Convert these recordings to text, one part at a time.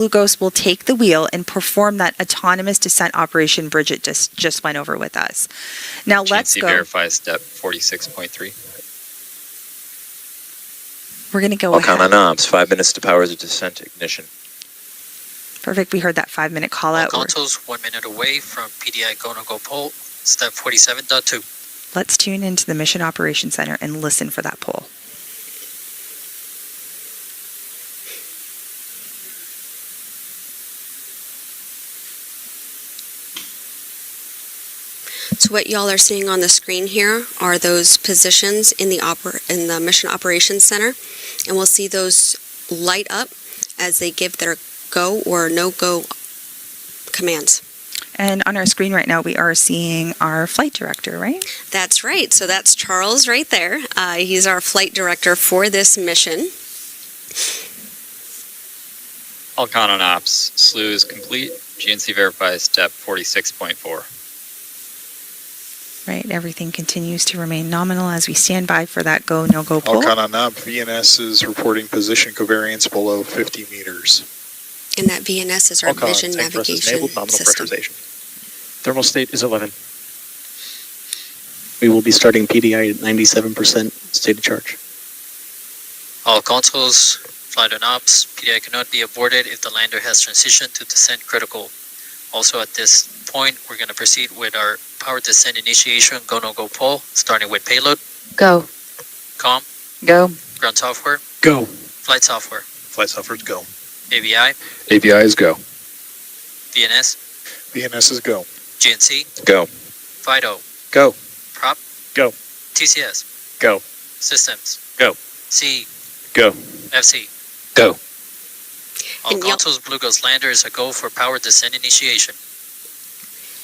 Blue Ghost will take the wheel and perform that autonomous descent operation Bridget just went over with us. Now let's go. verify step 46.3. We're going to go All count ahead. on ops, 5 minutes to power the descent ignition. Perfect. We heard that 5-minute call out. All consoles 1 minute away from PDI go pole, step 47.2. Let's tune into the Mission Operations Center and listen for that poll. So what y'all are seeing on the screen here are those positions in the Mission Operations Center, and we'll see those light up as they give their go or no-go commands. And on our screen right now, we are seeing our flight director, right? That's right. So that's Charles right there. He's our flight director for this mission. All count on ops, slew is complete. GNC verifies step 46.4. Right, everything continues to remain nominal as we stand by for that go, no-go poll. All count on op, VNS is reporting position covariance below 50 meters. And that VNS is our vision navigation system. Thermal state is 11. We will be starting PDI at 97% state of charge. All consoles, flight on ops, PDI cannot be aborted if the lander has transitioned to descent critical. Also at this point, we're going to proceed with our power descent initiation, go, no-go poll, starting with payload. Go. COM. Go. Ground software. Go. Flight software. Flight software's go. AVI. AVI is go. VNS. VNS is go. GNC. Go. FIDO. Go. Prop. Go. TCS. Go. Systems. Go. C. Go. FC. Go. All And consoles, Blue Ghost Lander is a go for power descent initiation.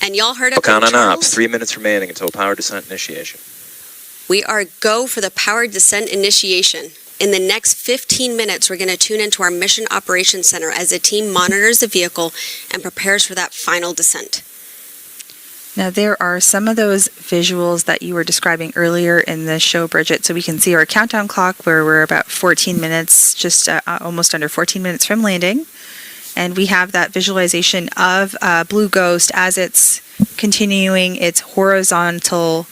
And y'all heard All it from count on Charles. ops, 3 minutes remaining until power descent initiation. We are go for the power descent initiation. In the next 15 minutes, we're going to tune into our Mission Operations Center as the team monitors the vehicle and prepares for that final descent. Now, there are some of those visuals that you were describing earlier in the show, Bridget. So we can see our countdown clock where we're about 14 minutes, just almost under 14 minutes from landing. And we have that visualization of Blue Ghost as it's continuing its horizontal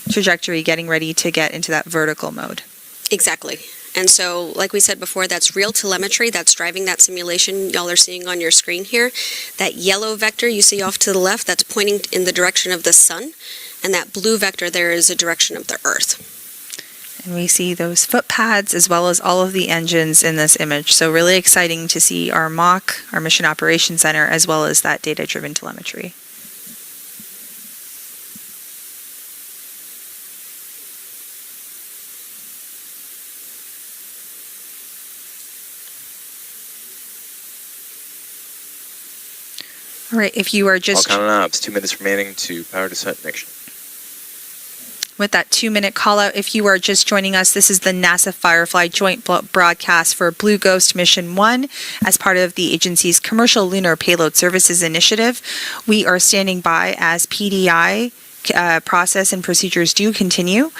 trajectory, getting ready to get into that vertical mode. Exactly. And so, like we said before, that's real telemetry that's driving that simulation y'all are seeing on your screen here. That yellow vector you see off to the left, that's pointing in the direction of the sun. And that blue vector there is the direction of the Earth. And we see those foot pads as well as all of the engines in this image. So really exciting to see our MOC, our Mission Operations Center, as well as that data-driven telemetry. All right, if you are just... All count on ops, 2 minutes remaining to power descent ignition. With that 2-minute call out, if you are just joining us, this is the NASA Firefly joint broadcast for Blue Ghost Mission 1 as part of the agency's Commercial Lunar Payload Services Initiative. We are standing by as PDI process and procedures do continue.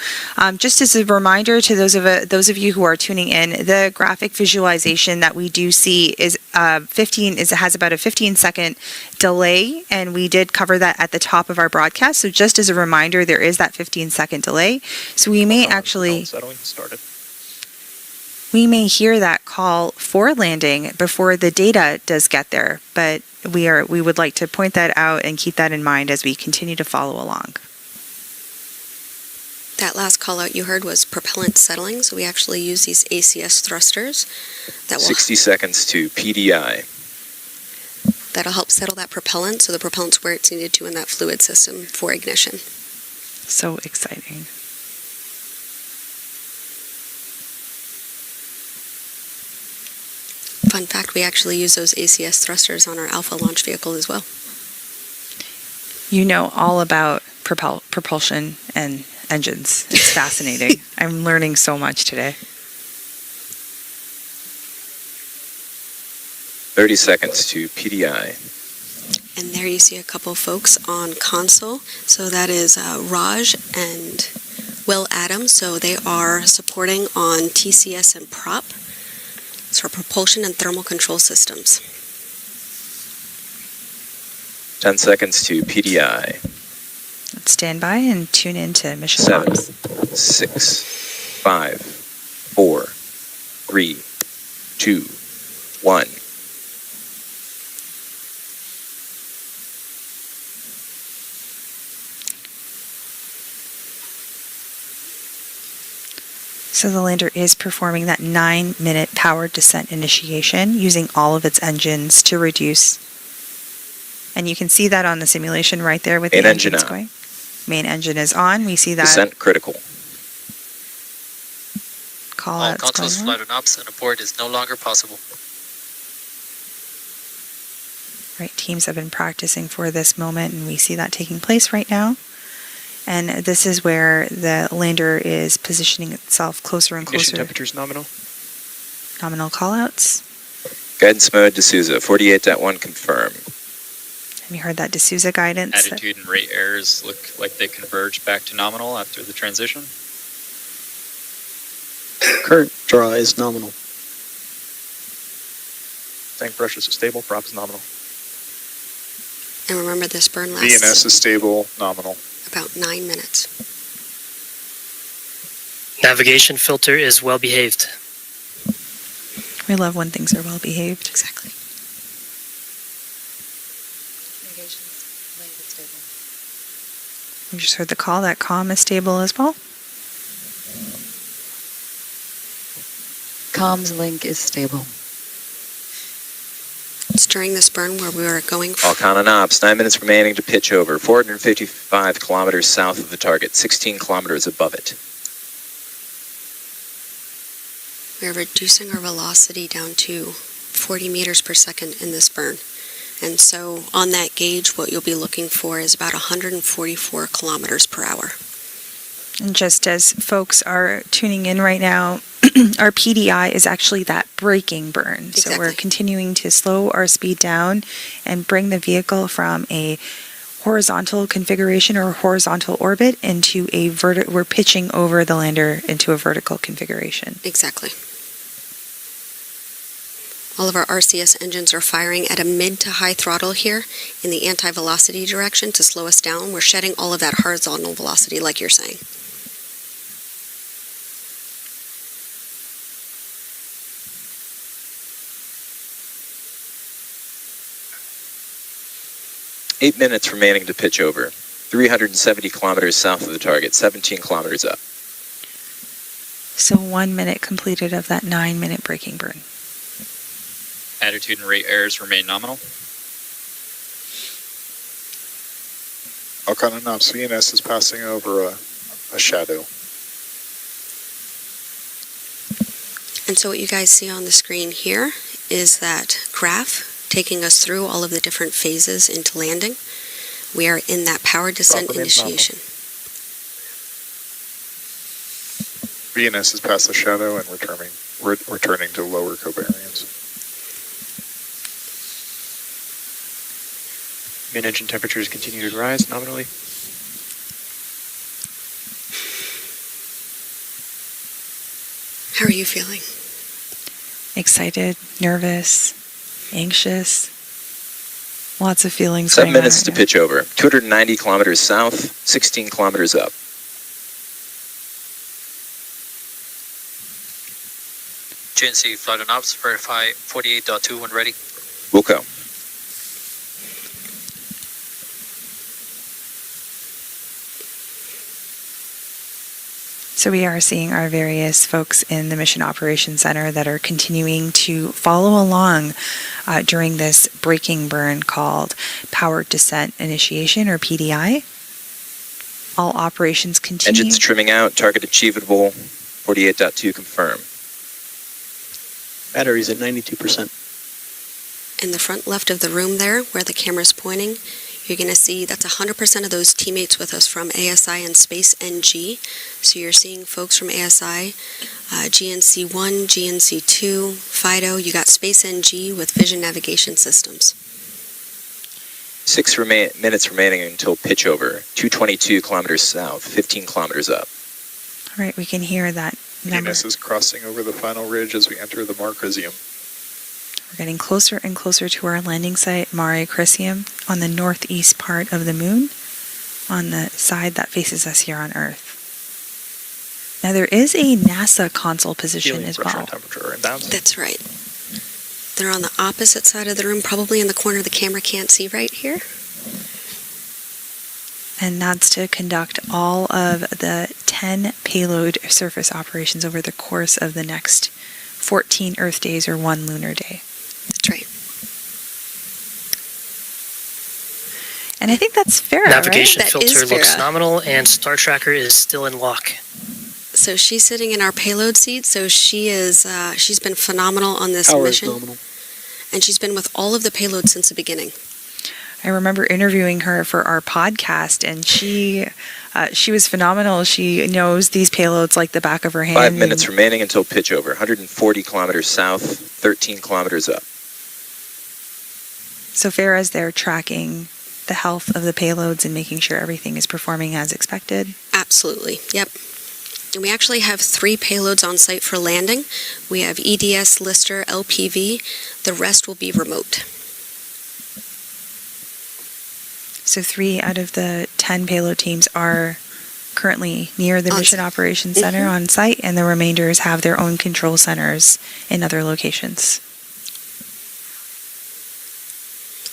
Just as a reminder to those of you who are tuning in, the graphic visualization that we do see is has about a 15-second delay, and we did cover that at the top of our broadcast. So just as a reminder, there is that 15-second delay. So we may actually hear that call for landing before the data does get there, but we would like to point that out and keep that in mind as we continue to follow along. That last call out you heard was propellant settling, so we actually use these ACS thrusters that will 60 seconds to PDI. that'll help settle that propellant so the propellant's where it's needed to in that fluid system for ignition. So exciting. Fun fact, we actually use those ACS thrusters on our Alpha launch vehicle as well. You know all about propulsion and engines. It's fascinating. I'm learning so much today. 30 seconds to PDI. And there you see a couple folks on console. So that is Raj and Will Adams. So they are supporting on TCS and prop. It's our propulsion and thermal control systems. 10 seconds to PDI. Let's stand by and tune into mission 7, ops. 6, 5, 4, 3, 2, 1. So the lander is performing that 9-minute powered descent initiation using all of its engines to reduce. And you can see that on the simulation right there with Main the engine engines on. going. Main engine is on. We see that Descent critical. call All outs consoles, going on. flight on ops, and abort is no longer possible. Right, teams have been practicing for this moment, and we see that taking place right now. And this is where the lander is positioning itself closer and Ignition closer. temperature's nominal. Nominal callouts. Guidance mode, D'Souza, 48.1 confirm. And you heard that D'Souza guidance. Attitude and rate errors look like they converge back to nominal after the transition. Current draw is nominal. Tank pressures are stable, prop is nominal. And remember, this burn VNS lasts is stable, nominal. about 9 minutes. Navigation filter is well behaved. We love when things are well behaved. Exactly. We just heard the call that comm is stable as well. Comms link is stable. It's during this burn where we were going All con ops, 9 minutes remaining to pitch over. 455 kilometers south of the target, 16 kilometers above it. we're reducing our velocity down to 40 meters per second in this burn. And so on that gauge, what you'll be looking for is about 144 kilometers per hour. And just as folks are tuning in right now, our PDI is actually that braking burn. So we're Exactly. continuing to slow our speed down and bring the vehicle from a horizontal configuration or horizontal orbit into a we're pitching over the lander into a vertical configuration. Exactly. All of our RCS engines are firing at a mid to high throttle here in the anti-velocity direction to slow us down. We're shedding all of that horizontal velocity like you're saying. Eight minutes remaining to pitch over. 370 kilometers south of the target, 17 kilometers up. So 1 minute completed of that 9-minute braking burn. Attitude and rate errors remain nominal. Alcon and Ops, VNS is passing over a shadow. And so what you guys see on the screen here is that graph taking us through all of the different phases into landing. We are in that power descent remains nominal. initiation. VNS is past the shadow and returning to lower covariance. Main engine temperatures continue to rise nominally. How are you feeling? Excited, nervous, anxious. Lots of feelings. 7 going on minutes right to now. pitch over. 290 kilometers south, 16 kilometers up. GNC flight on ops, verify 48.2 when ready. Wilco. So we are seeing our various folks in the Mission Operations Center that are continuing to follow along during this braking burn called Power Descent Initiation, or PDI. All operations continue. Engines trimming out, target achievable, 48.2 confirm. Batteries at 92%. In the front left of the room there, where the camera's pointing, you're going to see that's 100% of those teammates with us from ASI and Space NG. So you're seeing folks from ASI, GNC1, GNC2, FIDO. You got Space NG with Vision Navigation Systems. 6 minutes remaining until pitch over. 222 kilometers south, 15 kilometers up. All right, we can hear that number. VNS is crossing over the final ridge as we enter the Mark Risium. We're getting closer and closer to our landing site, Mare Crisium, on the northeast part of the moon, on the side that faces us here on Earth. Now there is a NASA console position Helium as pressure well. and temperature are inbound. That's right. They're on the opposite side of the room, probably in the corner the camera can't see right here. And that's to conduct all of the 10 payload surface operations over the course of the next 14 Earth days or 1 lunar day. That's right. And I think that's Farah, Navigation That is filter looks Farah. nominal, and Star Tracker is still in lock. So she's sitting in our payload seat, so she is, she's been phenomenal on this Power is mission. nominal. And she's been with all of the payloads since the beginning. I remember interviewing her for our podcast, and she was phenomenal. She knows these payloads like the back of her hand. 5 minutes remaining until pitch over. 140 kilometers south, 13 kilometers up. So Farah's there tracking the health of the payloads and making sure everything is performing as expected. Absolutely, yep. And we actually have 3 payloads on site for landing. We have EDS, Lister, LPV. The rest will be remote. So 3 out of the 10 payload teams are currently near the On Mission site. Operations Center on site, and the remainders have their own control centers in other locations.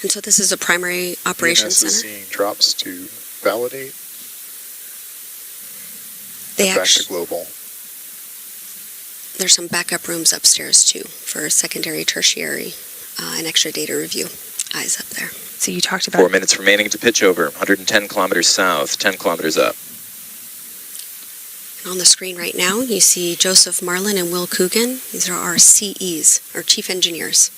And so this is a primary operations VNS is center. seeing drops to validate. They Back to actually, global. there's some backup rooms upstairs too for secondary, tertiary, and extra data review. Eyes up there. So you talked about 4 minutes remaining to pitch over. 110 kilometers south, 10 kilometers up. On the screen right now, you see Joseph Marlin and Will Coogan. These are our CEs, our chief engineers.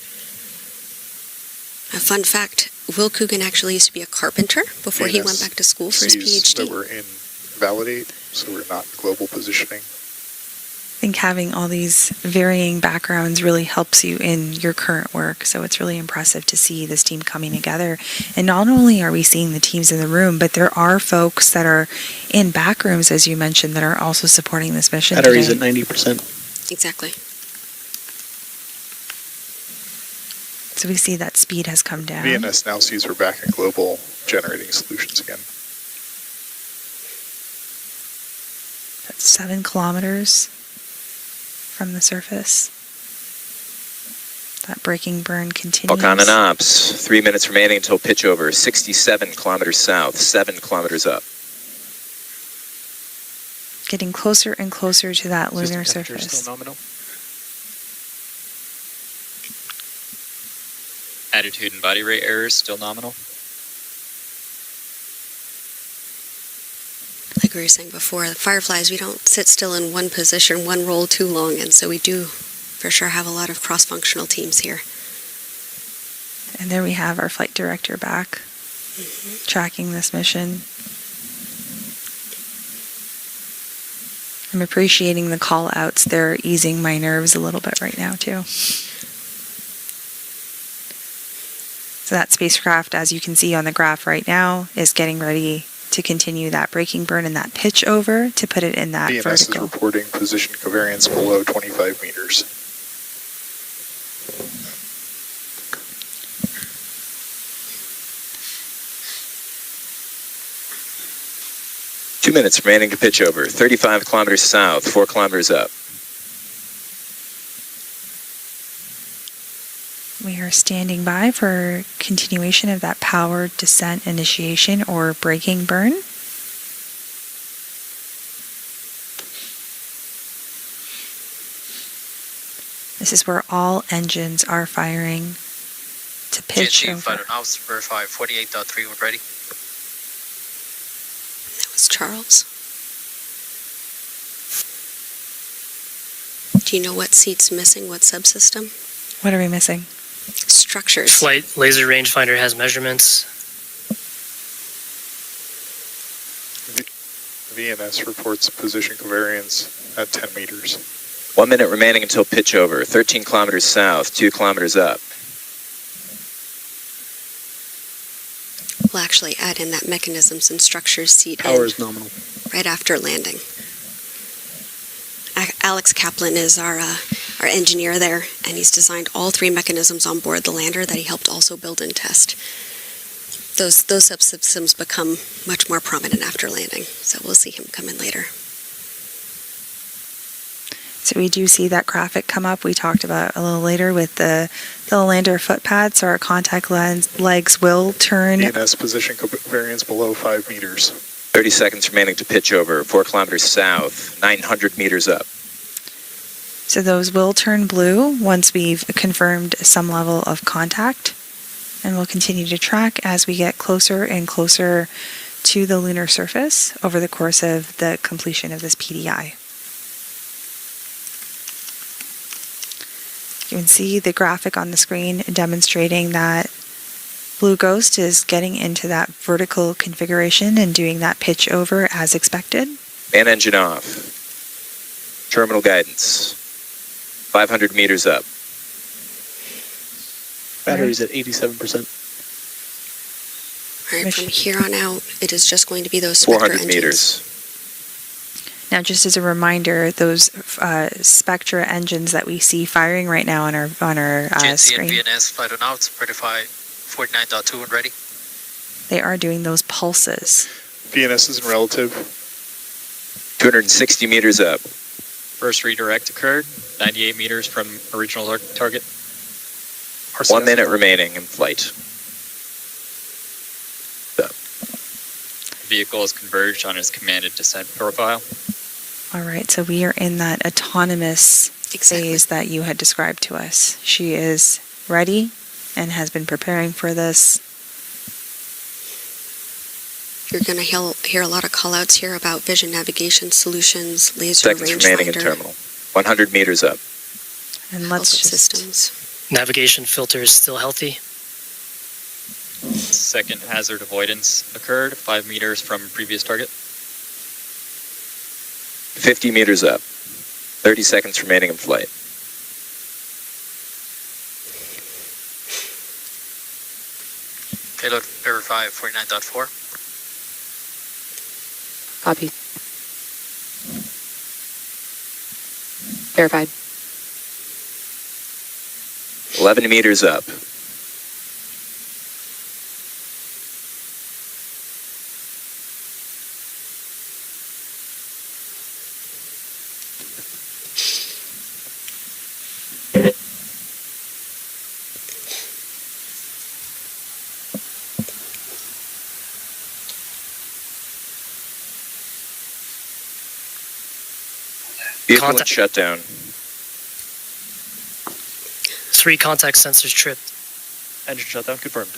A fun fact, Will Coogan actually used to be a carpenter before he went back to school for his Sees that PhD. we're in validate, so we're not global positioning. I think having all these varying backgrounds really helps you in your current work. So it's really impressive to see this team coming together. And not only are we seeing the teams in the room, but there are folks that are in back rooms, as you mentioned, that are also supporting this mission Batteries today. at 90%. Exactly. So we see that speed has come down. VNS now sees we're back in global generating solutions again. That's 7 kilometers from the surface. That braking burn continues. Falcon and Ops. 3 minutes remaining until pitch over. 67 kilometers south, 7 kilometers up. Getting closer and closer to that lunar System temperature is surface. still nominal. Attitude and body rate errors still nominal. Like we were saying before, the Fireflies, we don't sit still in one position, one role too long, and so we do for sure have a lot of cross-functional teams here. And there we have our flight director back, tracking this mission. I'm appreciating the call outs. They're easing my nerves a little bit right now, too. So that spacecraft, as you can see on the graph right now, is getting ready to continue that braking burn and that pitch over to put it in that VNS is vertical. reporting position covariance below 25 meters. Two minutes remaining to pitch over. 35 kilometers south, 4 kilometers up. We are standing by for continuation of that powered descent initiation or braking burn. This is where all engines are firing to pitch GNC over. Fighter Ops, verify 48.3 when ready. That was Charles. Do you know what seat's missing, what subsystem? What are we missing? Structures. Flight laser rangefinder has measurements. VNS reports position covariance at 10 meters. 1 minute remaining until pitch over. 13 kilometers south, 2 kilometers up. We'll actually add in that mechanisms and structures seat Power in is nominal. right after landing. Alex Kaplan is our our engineer there, and he's designed all 3 mechanisms on board the lander that he helped also build and test. Those subsystems become much more prominent after landing, so we'll see him come in later. So we do see that graphic come up we talked about a little later with the lander foot pads, so our contact legs will turn. VNS position variance below 5 meters. 30 seconds remaining to pitch over, 4 kilometers south, 900 meters up. So those will turn blue once we've confirmed some level of contact. And we'll continue to track as we get closer and closer to the lunar surface over the course of the completion of this PDI. You can see the graphic on the screen demonstrating that Blue Ghost is getting into that vertical configuration and doing that pitch over as expected. Man engine off. Terminal guidance. 500 meters up. Battery's at 87%. All right, from here on out, it is just going to be those Spectra 400 engines. meters. Now, just as a reminder, those Spectra engines that we see firing right now on our GNC screen, and VNS flight on out, certified 49.2 and ready. they are doing those pulses. VNS is in relative. 260 meters up. First redirect occurred, 98 meters from original target. 1 minute remaining in flight. The vehicle is converged on its commanded descent profile. All right, so we are in that autonomous phase that you had described to us. She is ready and has been preparing for this. You're going to hear a lot of call-outs here about vision navigation solutions, laser Seconds remaining in rangefinder, terminal. 100 meters up. And health let's just systems. Navigation filter is still healthy. Second hazard avoidance occurred, 5 meters from previous target. 50 meters up. 30 seconds remaining in flight. Payload verify 49.4. Copy. Verified. 11 meters up. Vehicle in Contact. shutdown. 3 contact sensors tripped. Engine shutdown confirmed.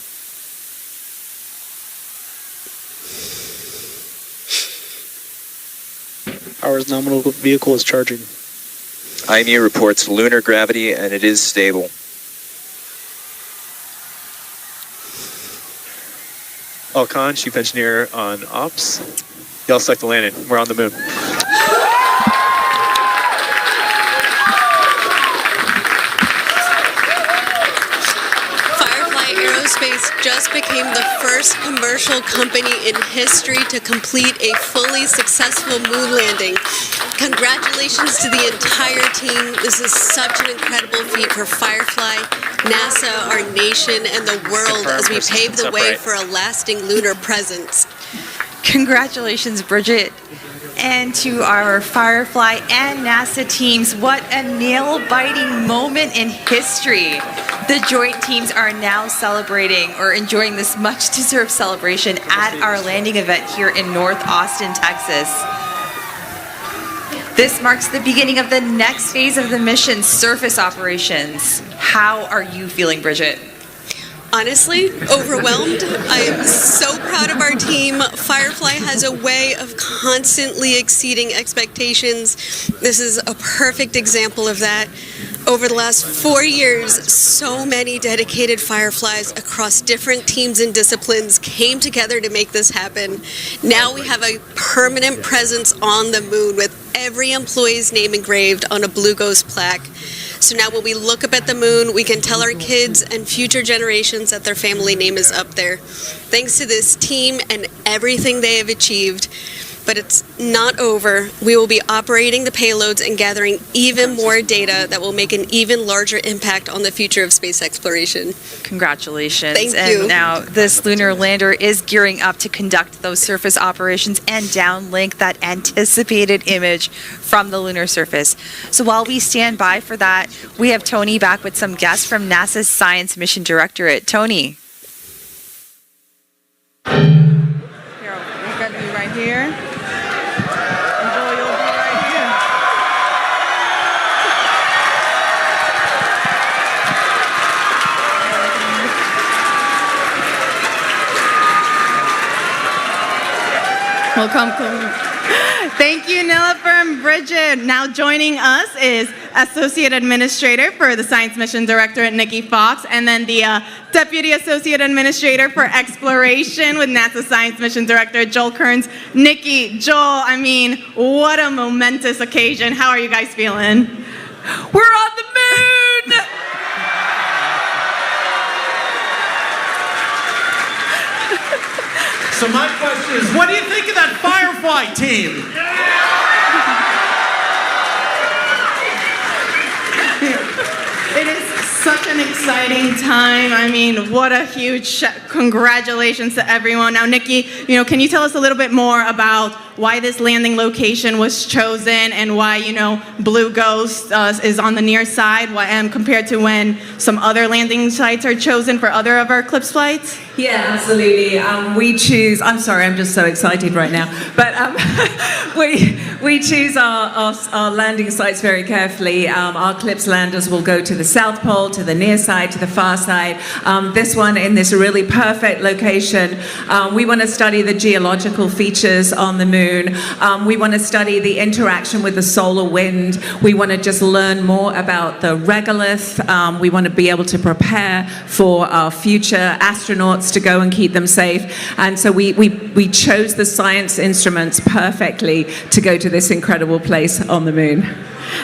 Power's nominal vehicle is charging. IMU reports lunar gravity and it is stable. Alcon, chief engineer on ops. Y'all select the landing. We're on the moon. Firefly Aerospace just became the first commercial company in history to complete a fully successful moon landing. Congratulations to the entire team. This is such an incredible feat for Firefly, NASA, our nation, and the world as we pave the way for a lasting lunar presence. congratulations, Bridget. And to our Firefly and NASA teams, what a nail-biting moment in history. The joint teams are now celebrating or enjoying this much-deserved celebration at our landing event here in North Austin, Texas. This marks the beginning of the next phase of the mission, surface operations. How are you feeling, Bridget? Honestly, overwhelmed. I am so proud of our team. Firefly has a way of constantly exceeding expectations. This is a perfect example of that. Over the last 4 years, so many dedicated Fireflies across different teams and disciplines came together to make this happen. Now we have a permanent presence on the moon with every employee's name engraved on a Blue Ghost plaque. So now when we look up at the moon, we can tell our kids and future generations that their family name is up there. Thanks to this team and everything they have achieved, But it's not over. We will be operating the payloads and gathering even more data that will make an even larger impact on the future of space exploration. Congratulations. Thank and you. Now this lunar lander is gearing up to conduct those surface operations and downlink that anticipated image from the lunar surface. So while we stand by for that, we have Tony back with some guests from NASA's Science Mission Directorate. Tony. Here, we're going to be right here. Enjoy, you'll be right here. Welcome. Thank you, Nilifer and Bridget. Now joining us is Associate Administrator for the Science Mission Directorate, Nikki Fox, and then the Deputy Associate Administrator for Exploration with NASA Science Mission Director, Joel Kearns. Nikki, Joel, I mean, what a momentous occasion. How are you guys feeling? We're on the moon! So my question is, what do you think of that Firefly team? It is such an exciting time. I mean, what a huge congratulations to everyone. Now, Nikki, can you tell us a little bit more about why this landing location was chosen and why, Blue Ghost is on the near side compared to when some other landing sites are chosen for other of our Eclipse flights? Yeah, absolutely. We choose, I'm sorry, I'm just so excited right now, but we choose our landing sites very carefully. Our Eclipse landers will go to the South Pole, to the near side, to the far side. This one in this really perfect location. We want to study the geological features on the moon. We want to study the interaction with the solar wind. We want to just learn more about the regolith. We want to be able to prepare for our future astronauts to go and keep them safe. And so we chose the science instruments perfectly to go to this incredible place on the moon.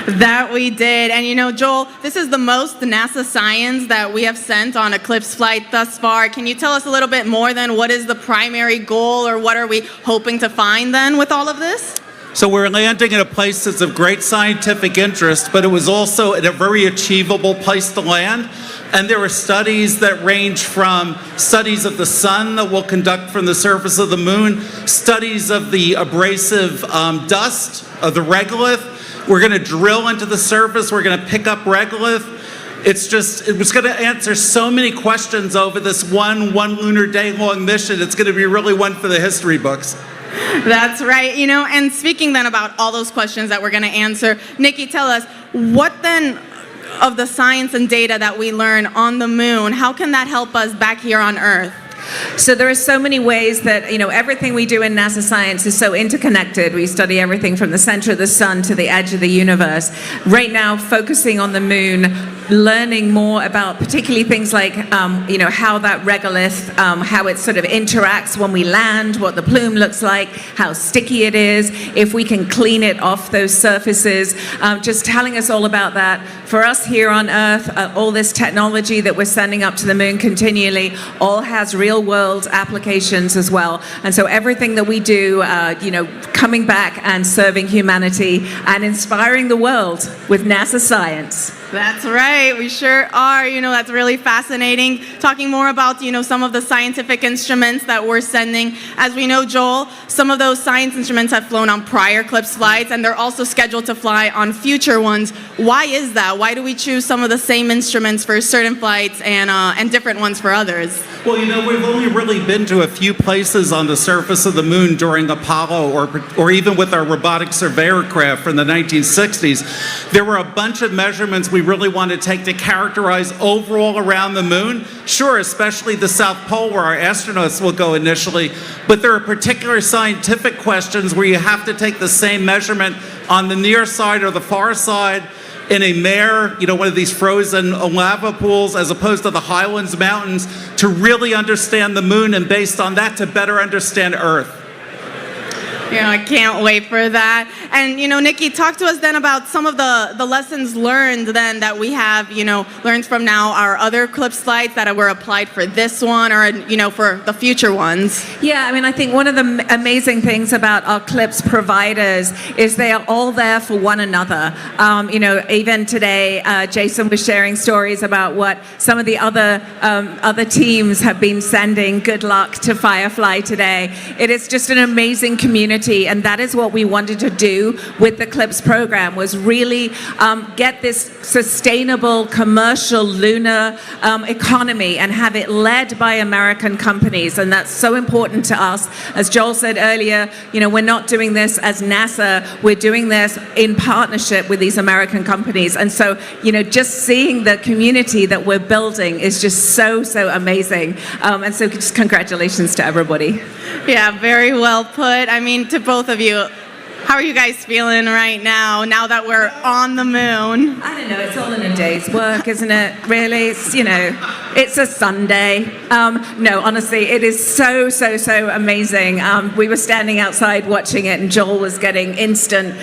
That we did. And Joel, this is the most NASA science that we have sent on Eclipse flight thus far. Can you tell us a little bit more then? What is the primary goal, or what are we hoping to find then with all of this? So we're landing in a place that's of great scientific interest, but it was also a very achievable place to land. And there are studies that range from studies of the sun that we'll conduct from the surface of the moon, studies of the abrasive dust of the regolith. We're going to drill into the surface. We're going to pick up regolith. It was going to answer so many questions over this one lunar day long mission. It's going to be really one for the history books. That's right. And speaking then about all those questions that we're going to answer, Nikki, tell us, what then of the science and data that we learn on the moon, how can that help us back here on Earth? So there are so many ways that, everything we do in NASA science is so interconnected. We study everything from the center of the sun to the edge of the universe. Right now, focusing on the moon, learning more about particularly things like, how that regolith, how it sort of interacts when we land, what the plume looks like, how sticky it is, if we can clean it off those surfaces, just telling us all about that. For us here on Earth, all this technology that we're sending up to the moon continually all has real world applications as well. And so everything that we do, coming back and serving humanity and inspiring the world with NASA science. That's right, we sure are. That's really fascinating. Talking more about, some of the scientific instruments that we're sending. As we know, Joel, some of those science instruments have flown on prior Eclipse flights, and they're also scheduled to fly on future ones. Why is that? Why do we choose some of the same instruments for certain flights and different ones for others? Well, we've only really been to a few places on the surface of the moon during Apollo or even with our robotic surveyor craft from the 1960s. There were a bunch of measurements we really want to take to characterize overall around the moon. Sure, especially the South Pole where our astronauts will go initially, but there are particular scientific questions where you have to take the same measurement on the near side or the far side in a mare, one of these frozen lava pools, as opposed to the Highlands Mountains, to really understand the moon, and based on that, to better understand Earth. I can't wait for that. And, Nikki, talk to us then about some of the lessons learned then that we have, learned from now our other clip slides that were applied for this one or, for the future ones. Yeah, I think one of the amazing things about our clips providers is they are all there for one another. Even today, Jason was sharing stories about what some of the other teams have been sending. Good luck to Firefly today. It is just an amazing community, and that is what we wanted to do with the CLIPS program, was really get this sustainable commercial lunar economy and have it led by American companies. And that's so important to us. As Joel said earlier, we're not doing this as NASA, we're doing this in partnership with these American companies. And so, just seeing the community that we're building is just so amazing. And so just congratulations to everybody. Yeah, very well put. To both of you, how are you guys feeling right now that we're on the moon? I don't know, it's all in a day's work, isn't it? Really? It's, it's a Sunday. No, honestly, it is so amazing. We were standing outside watching it, and Joel was getting instant,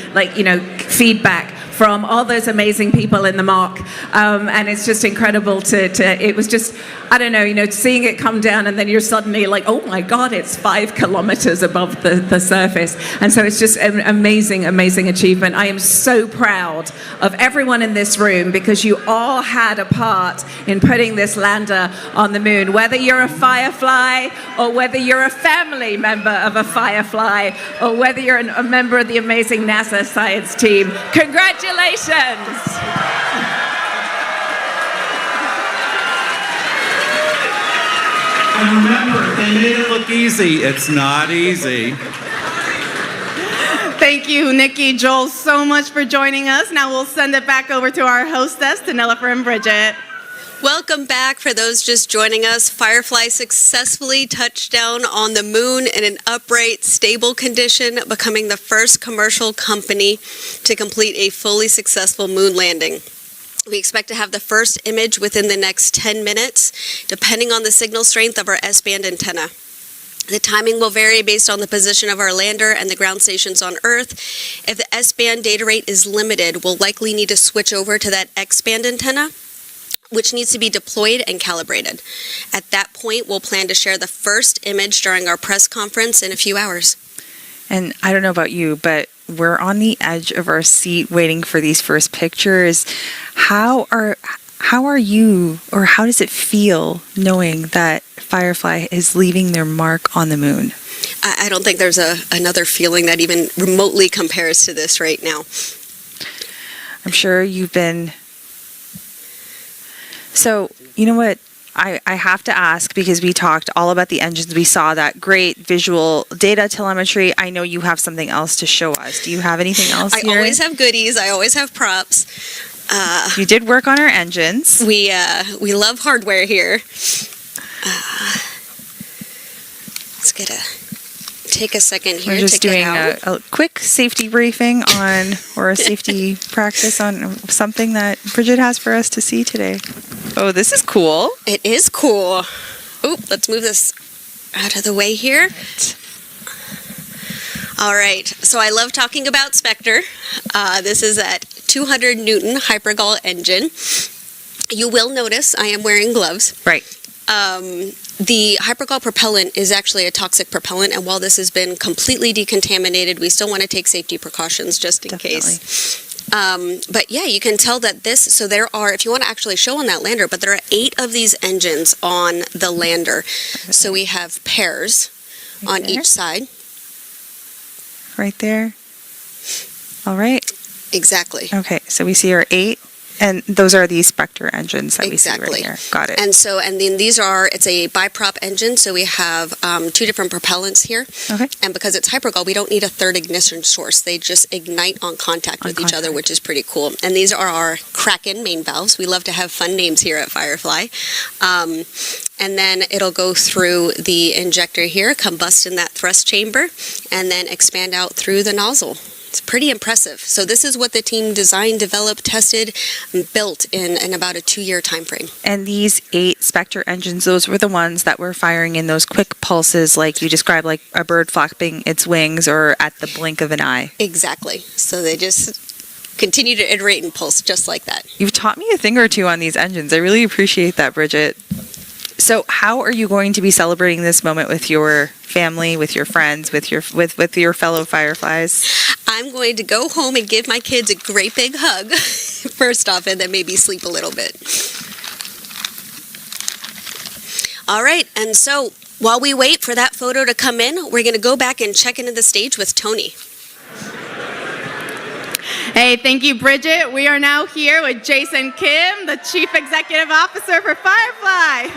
feedback from all those amazing people in the mock. And it's just incredible it was just, I don't know, seeing it come down and then you're suddenly like, oh my God, it's 5 kilometers above the surface. And so it's just an amazing achievement. I am so proud of everyone in this room because you all had a part in putting this lander on the moon. Whether you're a Firefly or whether you're a family member of a Firefly or whether you're a member of the amazing NASA science team, congratulations. And remember, they made it look easy. It's not easy. Thank you, Nikki, Joel, so much for joining us. Now we'll send it back over to our hostess, to Nilofer and Bridget. Welcome back. For those just joining us, Firefly successfully touched down on the moon in an upright, stable condition, becoming the first commercial company to complete a fully successful moon landing. We expect to have the first image within the next 10 minutes, depending on the signal strength of our S-band antenna. The timing will vary based on the position of our lander and the ground stations on Earth. If the S-band data rate is limited, we'll likely need to switch over to that X-band antenna, which needs to be deployed and calibrated. At that point, we'll plan to share the first image during our press conference in a few hours. And I don't know about you, but we're on the edge of our seat waiting for these first pictures. How are you, or how does it feel knowing that Firefly is leaving their mark on the moon? I don't think there's another feeling that even remotely compares to this right now. I'm sure you've been... So, you know what? I have to ask, because we talked all about the engines. We saw that great visual data telemetry. I know you have something else to show us. Do you have anything else I here? always have goodies. I always have props. You did work on our engines. We love hardware here. Let's take a second here. We're just doing a quick safety briefing or a safety practice on something that Bridget has for us to see today. Oh, this is cool. It is cool. Oh, let's move this out of the way here. All right. So I love talking about Spectre. This is that 200 Newton Hypergol engine. You will notice I am wearing gloves. Right. The hypergol propellant is actually a toxic propellant, and while this has been completely decontaminated, we still want to take safety precautions just in case. But yeah, you can tell that so there are, if you want to actually show on that lander, but there are 8 of these engines on the lander. Okay. So we have pairs on each side. Right there. All right. Exactly. Okay, so we see our 8. And those are the Spectre engines that we see right here. Got it. And then it's a biprop engine, so we have 2 different propellants here. Okay. And because it's hypergol, we don't need a third ignition source. They just ignite on contact with each other, which is pretty cool. And these are our Kraken main valves. We love to have fun names here at Firefly. And then it'll go through the injector here, combust in that thrust chamber, and then expand out through the nozzle. It's pretty impressive. So this is what the team designed, developed, tested, and built in about a 2-year time frame. And these 8 Spectre engines, those were the ones that were firing in those quick pulses like you described, like a bird flapping its wings or at the blink of an eye. Exactly. So they just continue to iterate and pulse just like that. You've taught me a thing or two on these engines. I really appreciate that, Bridget. So how are you going to be celebrating this moment with your family, with your friends, with your fellow Fireflies? I'm going to go home and give my kids a great big hug, first off, and then maybe sleep a little bit. All right, and so while we wait for that photo to come in, we're going to go back and check into the stage with Tony. Hey, thank you, Bridget. We are now here with Jason Kim, the Chief Executive Officer for Firefly.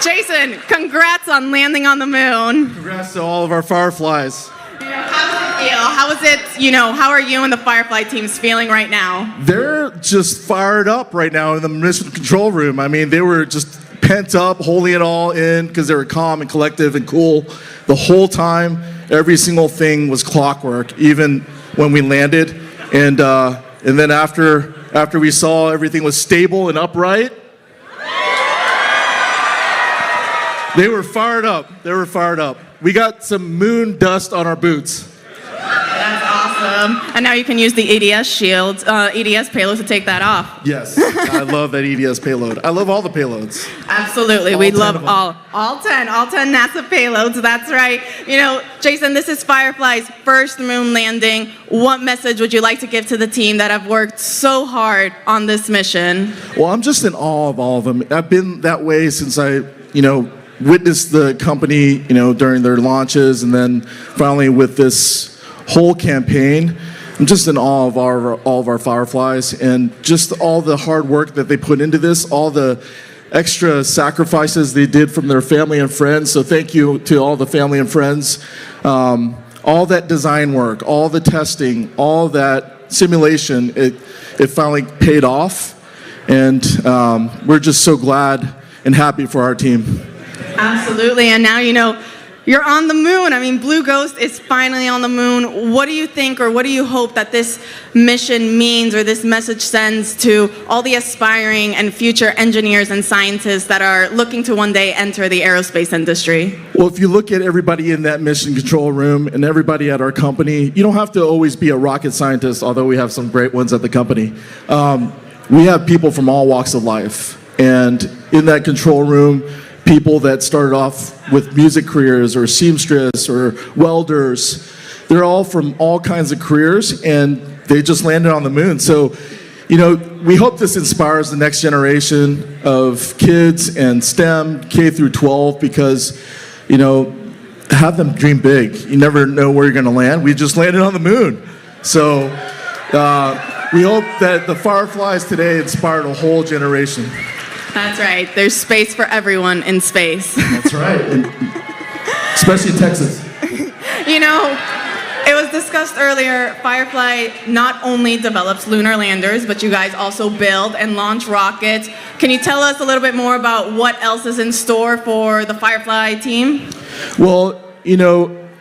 Jason, congrats on landing on the moon. Congrats to all of our Fireflies. How does it feel? How is it, how are you and the Firefly teams feeling right now? They're just fired up right now in the mission control room. I mean, they were just pent up, holding it all in because they were calm and collective and cool the whole time. Every single thing was clockwork, even when we landed. And then after we saw everything was stable and upright, they were fired up. We got some moon dust on our boots. That's awesome. And now you can use the EDS shield, EDS payload to take that off. Yes, I love that EDS payload. I love all the payloads. Absolutely, we love all 10 NASA payloads. That's right. Jason, this is Firefly's first moon landing. What message would you like to give to the team that have worked so hard on this mission? Well, I'm just in awe of all of them. I've been that way since I, witnessed the company, during their launches, and then finally with this whole campaign. I'm just in awe of all of our Fireflies and just all the hard work that they put into this, all the extra sacrifices they did from their family and friends. So thank you to all the family and friends. All that design work, all the testing, all that simulation, it finally paid off. And we're just so glad and happy for our team. Absolutely, and now you're on the moon. I mean, Blue Ghost is finally on the moon. What do you think, or what do you hope that this mission means, or this message sends to all the aspiring and future engineers and scientists that are looking to one day enter the aerospace industry? Well, if you look at everybody in that mission control room and everybody at our company, you don't have to always be a rocket scientist, although we have some great ones at the company. We have people from all walks of life, and in that control room, people that started off with music careers or seamstress or welders. They're all from all kinds of careers, and they just landed on the moon. So, we hope this inspires the next generation of kids and STEM, K through 12, because, have them dream big. You never know where you're going to land. We just landed on the moon. So, we hope that the Fireflies today inspired a whole generation. That's right. There's space for everyone in space. That's right. And especially in Texas. It was discussed earlier, Firefly not only develops lunar landers, but you guys also build and launch rockets. Can you tell us a little bit more about what else is in store for the Firefly team? Well,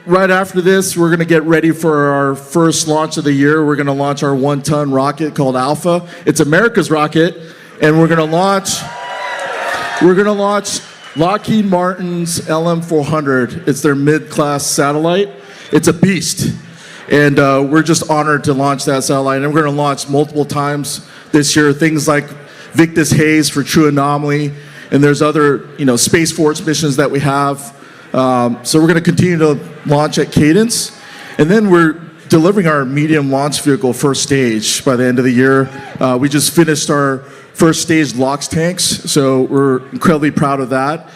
right after this, we're going to get ready for our first launch of the year. We're going to launch our 1-ton rocket called Alpha. It's America's rocket, and we're going to launch Lockheed Martin's LM-400. It's their mid-class satellite. It's a beast. And we're just honored to launch that satellite. And we're going to launch multiple times this year, things like Victus Haze for True Anomaly. And there's other, Space Force missions that we have. So we're going to continue to launch at cadence. And then we're delivering our medium launch vehicle first stage by the end of the year. We just finished our first stage LOX tanks, so we're incredibly proud of that.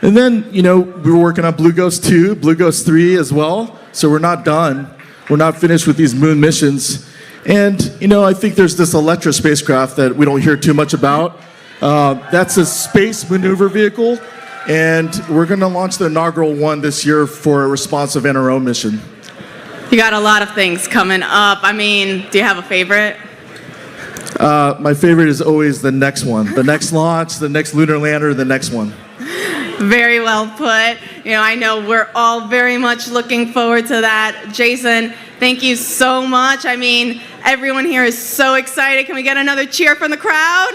And then, we were working on Blue Ghost 2, Blue Ghost 3 as well, so we're not done. We're not finished with these moon missions. And, I think there's this Electra spacecraft that we don't hear too much about. That's a space maneuver vehicle, and we're going to launch the inaugural one this year for a responsive NRO mission. You got a lot of things coming up. I mean, do you have a favorite? My favorite is always the next one. The next launch, the next lunar lander, the next one. Very well put. I know we're all very much looking forward to that. Jason, thank you so much. I mean, everyone here is so excited. Can we get another cheer from the crowd?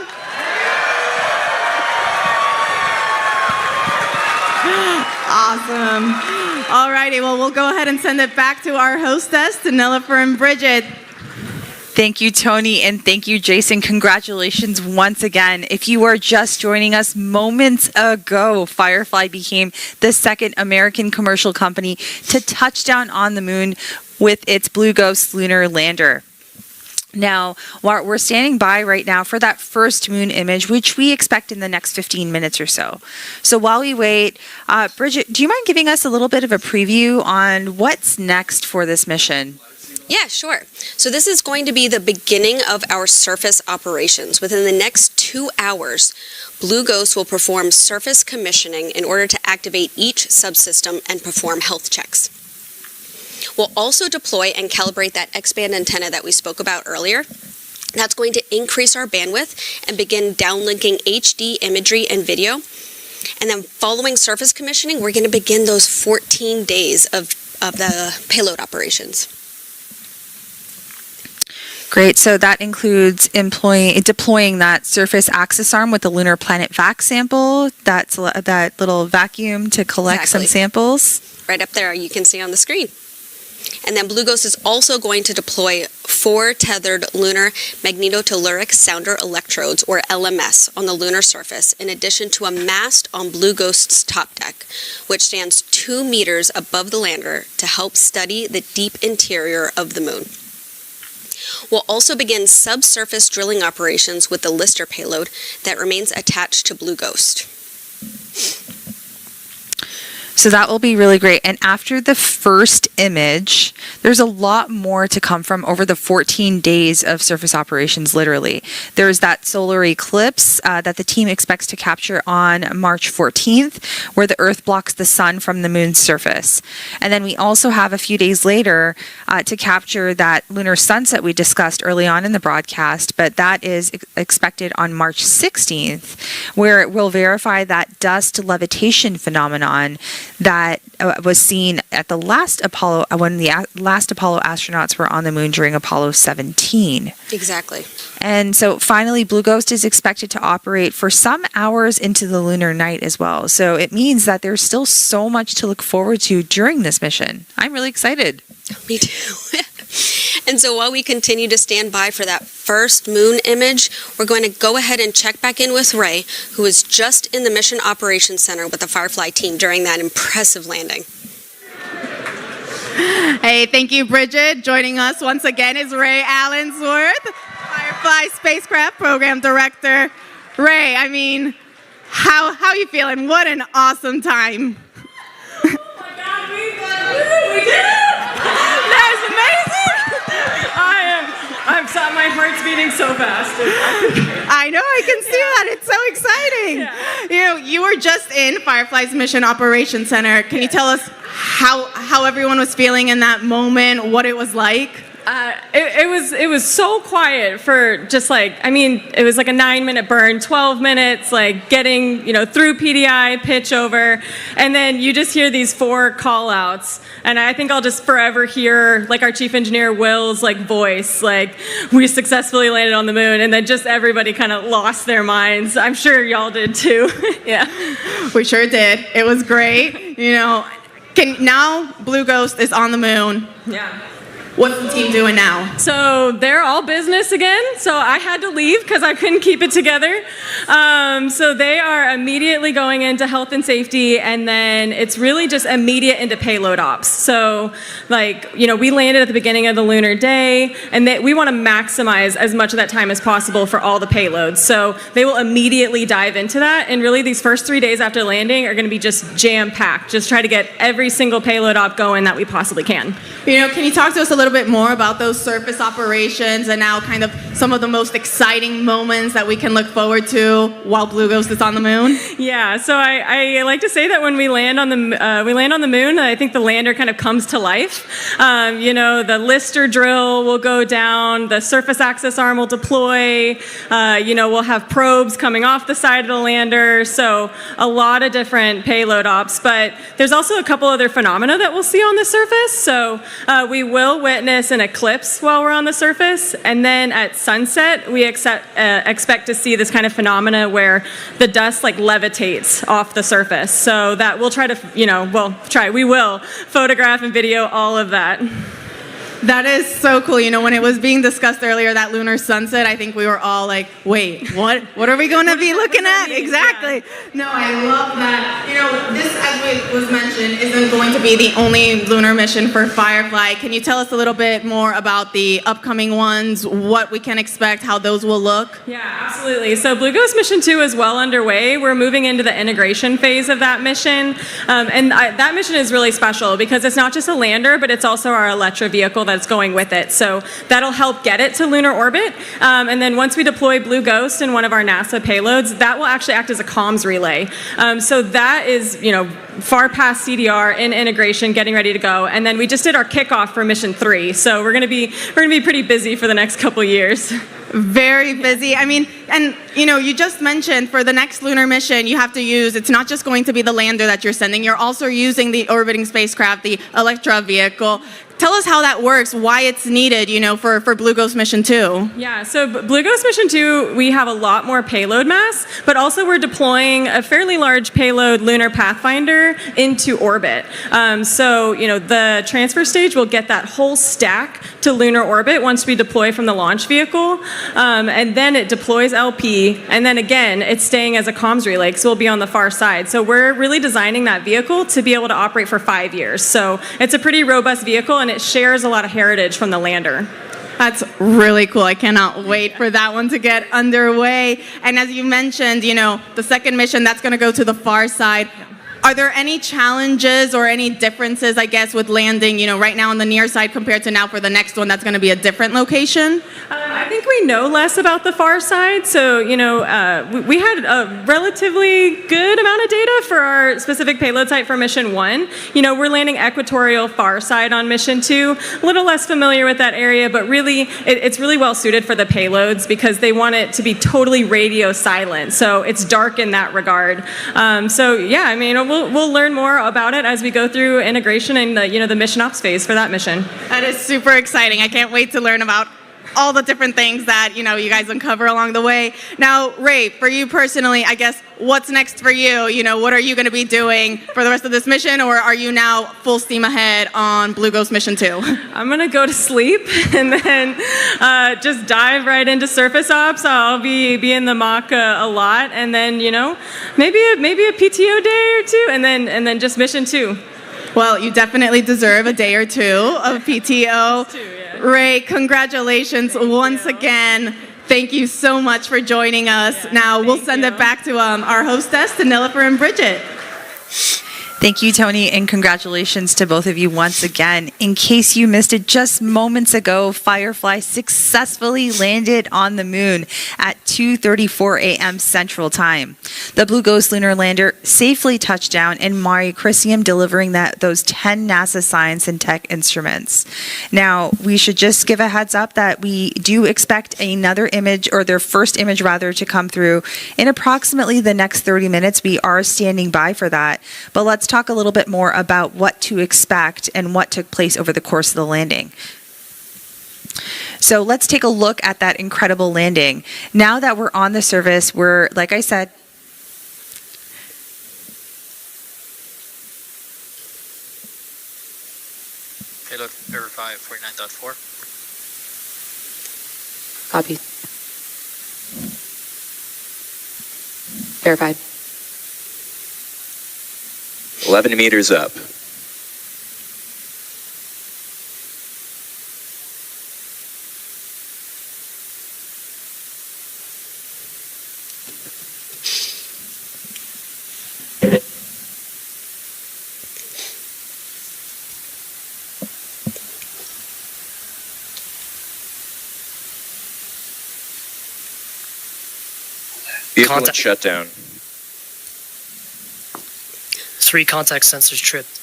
Awesome. All righty, well, we'll go ahead and send it back to our hostess, to Nilofer and Bridget. Thank you, Tony, and thank you, Jason. Congratulations once again. If you are just joining us moments ago, Firefly became the second American commercial company to touch down on the moon with its Blue Ghost Lunar Lander. Now, we're standing by right now for that first moon image, which we expect in the next 15 minutes or so. So while we wait, Bridget, do you mind giving us a little bit of a preview on what's next for this mission? Yeah, sure. So this is going to be the beginning of our surface operations. Within the next 2 hours, Blue Ghost will perform surface commissioning in order to activate each subsystem and perform health checks. We'll also deploy and calibrate that X-band antenna that we spoke about earlier. That's going to increase our bandwidth and begin downlinking HD imagery and video. And then following surface commissioning, we're going to begin those 14 days of the payload operations. Great. So that includes deploying that surface access arm with the lunar planet vac sample, that little vacuum to collect some samples. Right up there, you can see on the screen. And then Blue Ghost is also going to deploy 4 tethered lunar magnetotelluric sounder electrodes, or LMS, on the lunar surface, in addition to a mast on Blue Ghost's top deck, which stands 2 meters above the lander to help study the deep interior of the moon. We'll also begin subsurface drilling operations with the Lister payload that remains attached to Blue Ghost. So that will be really great. And after the first image, there's a lot more to come from over the 14 days of surface operations, literally. There's that solar eclipse that the team expects to capture on March 14th, where the Earth blocks the sun from the moon's surface. And then we also have a few days later to capture that lunar sunset we discussed early on in the broadcast, but that is expected on March 16th, where it will verify that dust levitation phenomenon that was seen at the last Apollo, when the last Apollo astronauts were on the moon during Apollo 17. Exactly. And so finally, Blue Ghost is expected to operate for some hours into the lunar night as well. So it means that there's still so much to look forward to during this mission. I'm really excited. Me too. And so while we continue to stand by for that first moon image, we're going to go ahead and check back in with Ray, who was just in the Mission Operations Center with the Firefly team during that impressive landing. Hey, thank you, Bridget. Joining us once again is Ray Allensworth, Firefly Spacecraft Program Director. Ray, I mean, how you feeling? What an awesome time. Oh my God, we did it! That's amazing! My heart's beating so fast. I know, I can see that. It's so exciting. Yeah. You were just in Firefly's Mission Operations Center. Can you tell us how everyone was feeling in that moment, what it was like? It was so quiet for just it was like a 9-minute burn, 12 minutes, getting, through PDI, pitch over, and then you just hear these 4 call outs. And I think I'll just forever hear our chief engineer Will's voice, we successfully landed on the moon, and then just everybody kind of lost their minds. I'm sure y'all did too. Yeah. We sure did. It was great. Now Blue Ghost is on the moon. Yeah. What's the team doing now? So they're all business again. So I had to leave because I couldn't keep it together. So they are immediately going into health and safety, and then it's really just immediate into payload ops. So we landed at the beginning of the lunar day, and we want to maximize as much of that time as possible for all the payloads. So they will immediately dive into that, and really these first 3 days after landing are going to be just jam-packed. Just try to get every single payload op going that we possibly can. Can you talk to us a little bit more about those surface operations and now kind of some of the most exciting moments that we can look forward to while Blue Ghost is on the moon? Yeah, so I like to say that when we land on the moon, I think the lander kind of comes to life. The Lister drill will go down, the surface access arm will deploy. We'll have probes coming off the side of the lander. So a lot of different payload ops, but there's also a couple other phenomena that we'll see on the surface. So we will witness an eclipse while we're on the surface, and then at sunset we expect to see this kind of phenomena where the dust like levitates off the surface. So that we'll try to, we will photograph and video all of that. That is so cool. When it was being discussed earlier, that lunar sunset, I think we were all like, wait, what are we going to be looking at? Exactly. Yeah. No, I love that. This, as was mentioned, isn't going to be the only lunar mission for Firefly. Can you tell us a little bit more about the upcoming ones, what we can expect, how those will look? Yeah, absolutely. So Blue Ghost Mission 2 is well underway. We're moving into the integration phase of that mission. That mission is really special because it's not just a lander, but it's also our Electra vehicle that's going with it. So that'll help get it to lunar orbit. And then once we deploy Blue Ghost in one of our NASA payloads, that will actually act as a comms relay. So that is, far past CDR in integration, getting ready to go. And then we just did our kickoff for Mission 3. So we're going to be pretty busy for the next couple years. Very busy. I mean, and you just mentioned for the next lunar mission, you have to use, it's not just going to be the lander that you're sending, you're also using the orbiting spacecraft, the Electra vehicle. Tell us how that works, why it's needed, for Blue Ghost Mission 2. Yeah, so Blue Ghost Mission 2, we have a lot more payload mass, but also we're deploying a fairly large payload lunar pathfinder into orbit. The transfer stage will get that whole stack to lunar orbit once we deploy from the launch vehicle, and then it deploys LP, and then again, it's staying as a comms relay, so we'll be on the far side. So we're really designing that vehicle to be able to operate for 5 years. So it's a pretty robust vehicle, and it shares a lot of heritage from the lander. That's really cool. I cannot wait for that one to get underway. And as you mentioned, the second mission, that's going to go to the far side. Are there any challenges or any differences, I guess, with landing, right now on the near side compared to now for the next one that's going to be a different location? I think we know less about the far side. So, we had a relatively good amount of data for our specific payload site for Mission 1. We're landing equatorial far side on Mission 2. A little less familiar with that area, but really, it's really well suited for the payloads because they want it to be totally radio silent. So it's dark in that regard. We'll learn more about it as we go through integration and the mission ops phase for that mission. That is super exciting. I can't wait to learn about all the different things that you guys uncover along the way. Now, Ray, for you personally, I guess what's next for you? What are you going to be doing for the rest of this mission, or are you now full steam ahead on Blue Ghost Mission 2? I'm going to go to sleep and then just dive right into surface ops. I'll be in the mock a lot, and then maybe a PTO day or two, and then just Mission 2. Well, you definitely deserve a day or two of PTO. Ray, congratulations once again. Thank you so much for joining us. Now, we'll send it back to our hostess, to Nilofer and Bridget. Thank you, Tony, and congratulations to both of you once again. In case you missed it just moments ago, Firefly successfully landed on the moon at 2:34 a.m. Central Time. The Blue Ghost Lunar Lander safely touched down in Mare Crisium, delivering those 10 NASA science and tech instruments. Now, we should just give a heads up that we do expect another image, or their first image rather, to come through in approximately the next 30 minutes. We are standing by for that, but let's talk a little bit more about what to expect and what took place over the course of the landing. So let's take a look at that incredible landing. Now that we're on the surface, we're, like I said, payload verify 49.4. Copy. Verified. 11 meters up. Vehicle Contact. shutdown. 3 contact sensors tripped.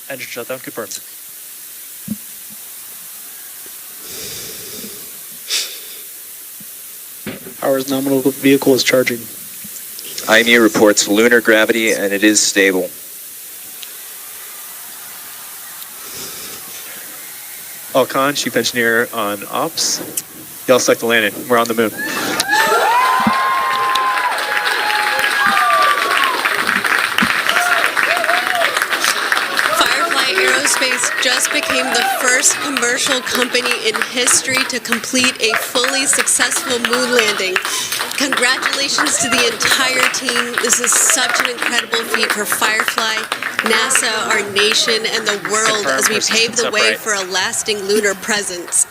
Engine shutdown confirmed. Power's nominal vehicle is charging. IMU reports lunar gravity and it is stable. All con, chief engineer on ops. Y'all select the landing. We're on the moon. Firefly Aerospace just became the first commercial company in history to complete a fully successful moon landing. Congratulations to the entire team. This is such an incredible feat for Firefly, NASA, our nation, and the world as we pave the way for a lasting lunar presence.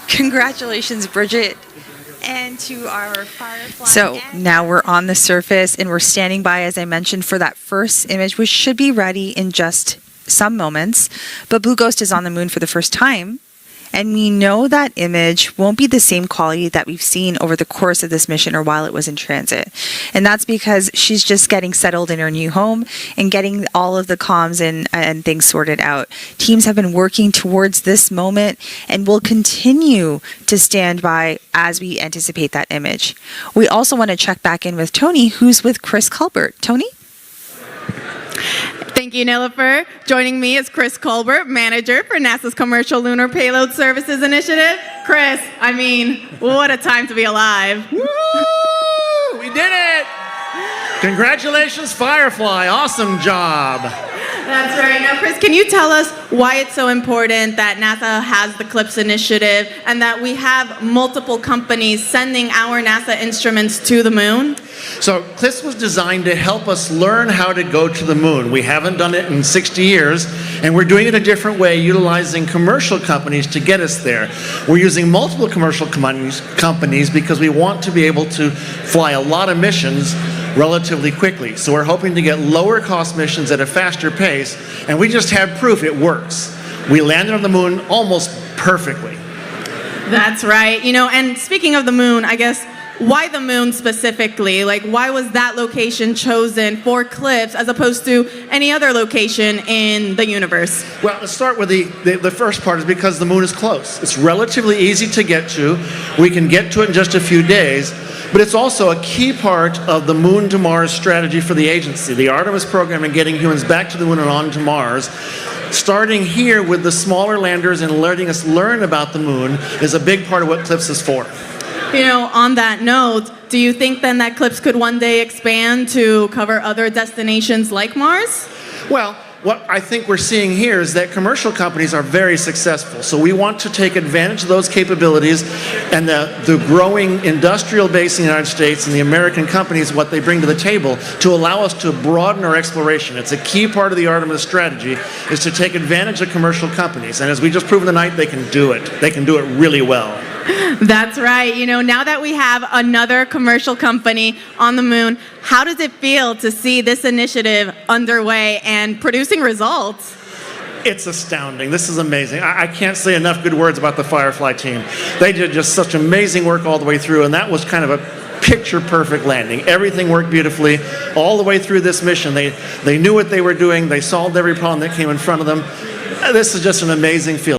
Congratulations, Bridget. And to our Firefly. So now we're on the surface and we're standing by, as I mentioned, for that first image, which should be ready in just some moments. But Blue Ghost is on the moon for the first time. And we know that image won't be the same quality that we've seen over the course of this mission or while it was in transit. And that's because she's just getting settled in her new home and getting all of the comms and things sorted out. Teams have been working towards this moment and will continue to stand by as we anticipate that image. We also want to check back in with Tony, who's with Chris Colbert. Tony? Thank you, Nilofer. Joining me is Chris Colbert, manager for NASA's Commercial Lunar Payload Services Initiative. Chris, I mean, what a time to be alive. Woo! We did it! Congratulations, Firefly. Awesome job. That's right. Now, Chris, can you tell us why it's so important that NASA has the CLIPS initiative and that we have multiple companies sending our NASA instruments to the moon? So CLIPS was designed to help us learn how to go to the moon. We haven't done it in 60 years, and we're doing it a different way, utilizing commercial companies to get us there. We're using multiple commercial companies because we want to be able to fly a lot of missions relatively quickly. So we're hoping to get lower cost missions at a faster pace, and we just had proof it works. We landed on the moon almost perfectly. That's right. You know, and speaking of the moon, I guess, why the moon specifically? Like, why was that location chosen for CLIPS as opposed to any other location in the universe? Well, let's start with the first part is because the moon is close. It's relatively easy to get to. We can get to it in just a few days, but it's also a key part of the Moon to Mars strategy for the agency. The Artemis program and getting humans back to the moon and on to Mars. Starting here with the smaller landers and letting us learn about the moon is a big part of what CLIPS is for. You know, on that note, do you think then that CLIPS could one day expand to cover other destinations like Mars? Well, what I think we're seeing here is that commercial companies are very successful. So we want to take advantage of those capabilities and the growing industrial base in the United States and the American companies, what they bring to the table to allow us to broaden our exploration. It's a key part of the Artemis strategy is to take advantage of commercial companies. And as we just proved tonight, they can do it. They can do it really well. That's right. You know, now that we have another commercial company on the moon, how does it feel to see this initiative underway and producing results? It's astounding. This is amazing. I can't say enough good words about the Firefly team. They did just such amazing work all the way through, and that was kind of a picture-perfect landing. Everything worked beautifully all the way through this mission. They knew what they were doing. They solved every problem that came in front of them. This is just an amazing feeling.